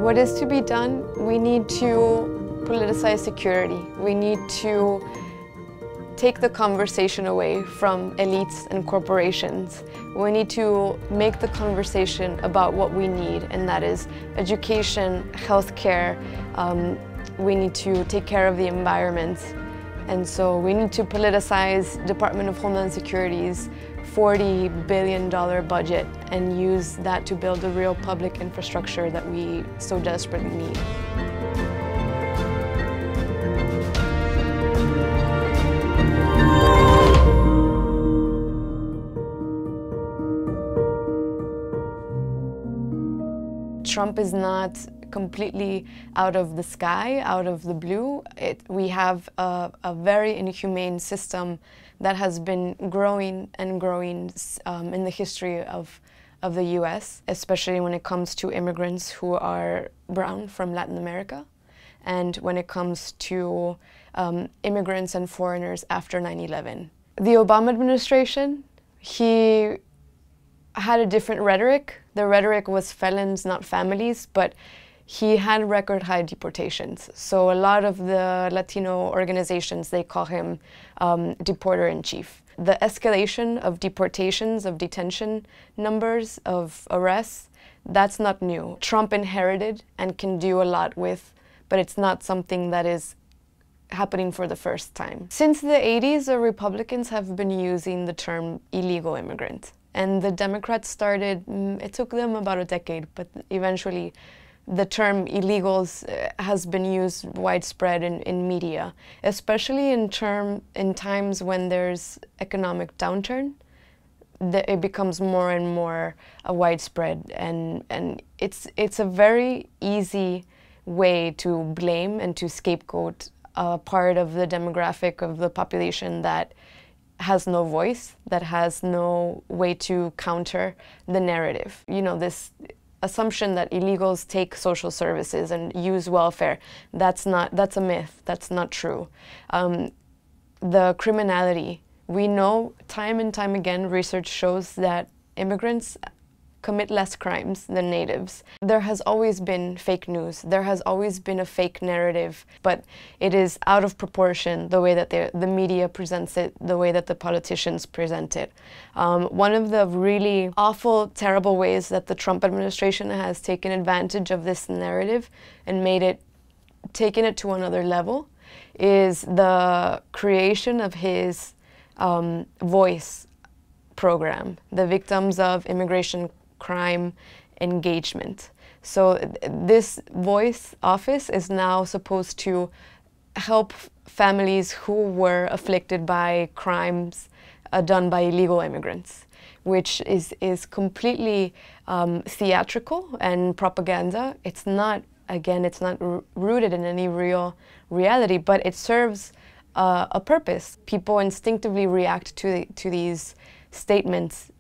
What is to be done? We need to politicize security. We need to take the conversation away from elites and corporations. We need to make the conversation about what we need, and that is education, healthcare. We need to take care of the environment. And so we need to politicize Department of Homeland Security's $40 billion budget and use that to build the real public infrastructure that we so desperately need. Trump is not completely out of the sky, out of the blue. We have a very inhumane system that has been growing and growing in the history of the US, especially when it comes to immigrants who are brown from Latin America, and when it comes to immigrants and foreigners after 9/11. The Obama administration, he had a different rhetoric. The rhetoric was felons, not families, but he had record high deportations. So a lot of the Latino organizations, they call him deporter-in-chief. The escalation of deportations, of detention numbers, of arrests, that's not new. Trump inherited and can do a lot with, but it's not something that is happening for the first time. Since the 80s, the Republicans have been using the term illegal immigrant. And the Democrats started, it took them about a decade, but eventually the term illegals has been used widespread in media, especially in times when there's economic downturn. It becomes more and more widespread, and it's a very easy way to blame and to scapegoat a part of the demographic of the population that has no voice, that has no way to counter the narrative. You know, this assumption that illegals take social services and use welfare, that's a myth, that's not true. The criminality, we know time and time again, research shows that immigrants commit less crimes than natives. There has always been fake news, there has always been a fake narrative, but it is out of proportion the way that the media presents it, the way that the politicians present it. One of the really awful, terrible ways that the Trump administration has taken advantage of this narrative and taken it to another level is the creation of his Voice program, the Victims of Immigration Crime Engagement. So this Voice office is now supposed to help families who were afflicted by crimes done by illegal immigrants, which is completely theatrical and propaganda. It's not, again, it's not rooted in any real reality, but it serves a purpose. People instinctively react to these statements